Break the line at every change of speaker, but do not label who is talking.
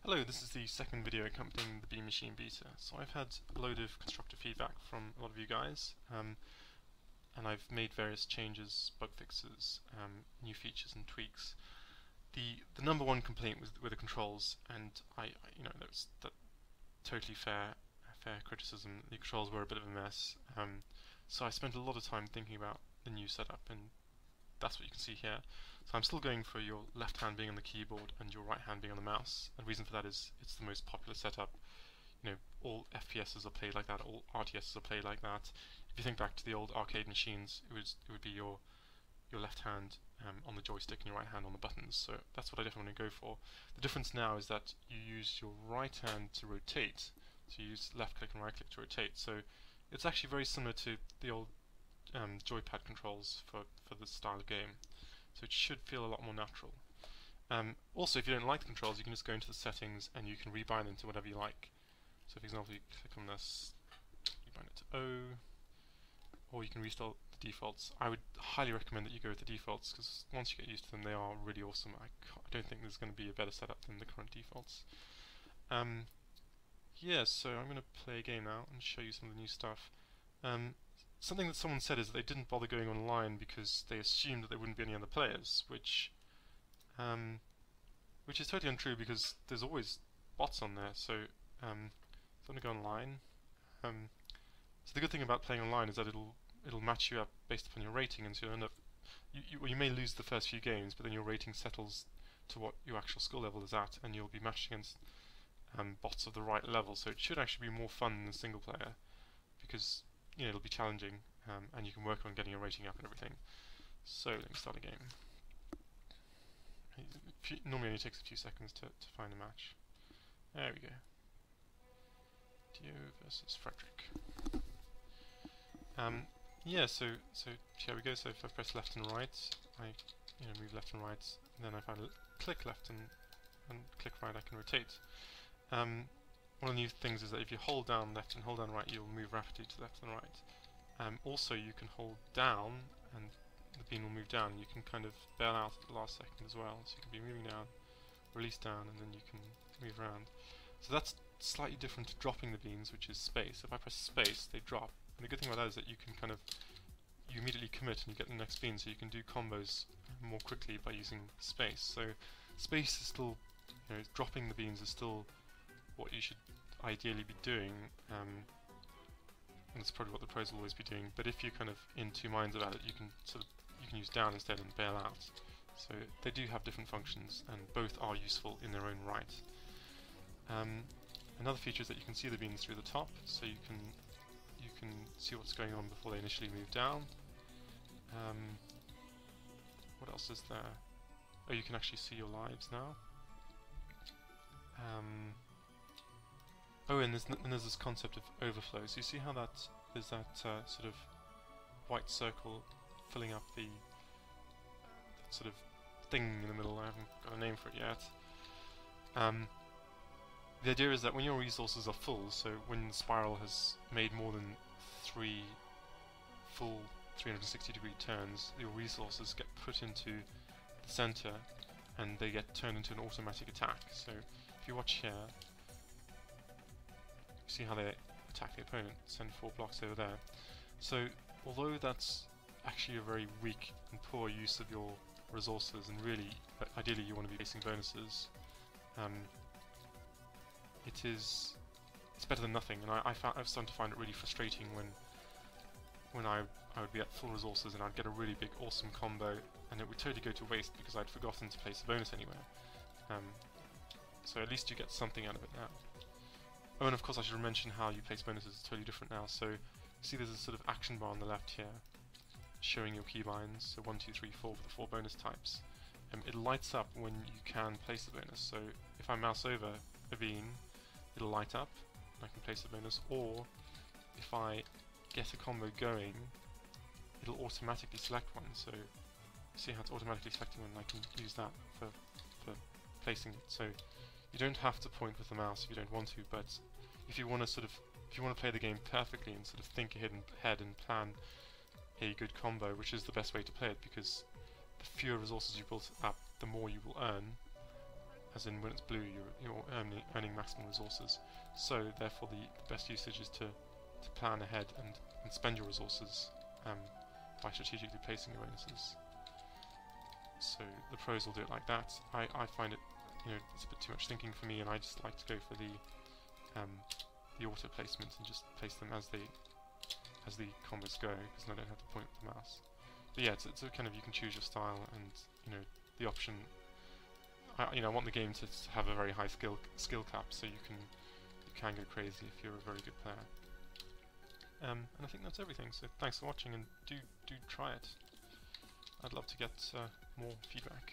Hello, this is the second video accompanying the BeamMachine Beta. So I've had a load of constructive feedback from a lot of you guys, and I've made various changes, bug fixes, new features and tweaks. The number one complaint was with the controls, and that's totally fair criticism. The controls were a bit of a mess, so I spent a lot of time thinking about the new setup, and that's what you can see here. So I'm still going for your left hand being on the keyboard and your right hand being on the mouse. And the reason for that is it's the most popular setup. You know, all FPSs are played like that, all RTSs are played like that. If you think back to the old arcade machines, it would be your left hand on the joystick and your right hand on the buttons. So that's what I definitely want to go for. The difference now is that you use your right hand to rotate. So you use left click and right click to rotate. So it's actually very similar to the old joypad controls for this style of game, so it should feel a lot more natural. Also, if you don't like the controls, you can just go into the settings and you can rebind them to whatever you like. So for example, you click on this, you bind it to O, or you can restore the defaults. I would highly recommend that you go with the defaults, because once you get used to them, they are really awesome. I don't think there's going to be a better setup than the current defaults. Yeah, so I'm going to play a game now and show you some of the new stuff. Something that someone said is that they didn't bother going online because they assumed that there wouldn't be any other players, which is totally untrue, because there's always bots on there. So I'm going to go online. So the good thing about playing online is that it'll match you up based upon your rating, and so you'll end up you may lose the first few games, but then your rating settles to what your actual skill level is at, and you'll be matched against bots of the right level. So it should actually be more fun than single player, because it'll be challenging, and you can work on getting your rating up and everything. So let me start a game. Normally only takes a few seconds to find a match. There we go. Dio versus Frederick. Yeah, so here we go. So if I press left and right, I move left and right, and then if I click left and click right, I can rotate. One of the new things is that if you hold down left and hold down right, you'll move rapidly to left and right. Also, you can hold down and the beam will move down, and you can kind of bail out at the last second as well. So you can be moving down, release down, and then you can move around. So that's slightly different to dropping the beams, which is space. If I press space, they drop. And the good thing about that is that you can you immediately commit and you get the next beam, so you can do combos more quickly by using space. So space is still, dropping the beams is still what you should ideally be doing, and it's probably what the pros will always be doing. But if you're kind of in two minds about it, you can use down instead and bail out. So they do have different functions, and both are useful in their own right. Another feature is that you can see the beams through the top, so you can see what's going on before they initially move down. What else is there? Oh, you can actually see your lives now. Oh, and there's this concept of overflow. So you see how there's that sort of white circle filling up that sort of thing in the middle. I haven't got a name for it yet. The idea is that when your resources are full, so when the spiral has made more than 3 full 360-degree turns, your resources get put into the center and they get turned into an automatic attack. So if you watch here, you see how they attack the opponent, send 4 blocks over there. So although that's actually a very weak and poor use of your resources, and really ideally you want to be facing bonuses, it's better than nothing. And I've started to find it really frustrating when I would be at full resources and I'd get a really big awesome combo and it would totally go to waste because I'd forgotten to place a bonus anywhere. So at least you get something out of it now. Oh, and of course I should mention how you place bonuses is totally different now. So you see there's a sort of action bar on the left here showing your keybinds, so 1, 2, 3, 4 for the 4 bonus types. It lights up when you can place the bonus, so if I mouse over a beam, it'll light up and I can place the bonus, or if I get a combo going, it'll automatically select one. So you see how it's automatically selecting one, and I can use that for placing it. So you don't have to point with the mouse if you don't want to, but if you want to play the game perfectly and sort of think ahead and plan a good combo, which is the best way to play it, because the fewer resources you build up, the more you will earn. as in when it's blue, you're earning maximum resources. So therefore, the best usage is to plan ahead and spend your resources by strategically placing your bonuses. So the pros will do it like that. I find it, it's a bit too much thinking for me, and I just like to go for the auto placement and just place them as the combos go, because then I don't have to point with the mouse. But yeah, it's a kind of, you can choose your style, and the option. I want the game to have a very high skill cap, so you can go crazy if you're a very good player. And I think that's everything. So thanks for watching, and do try it. I'd love to get more feedback.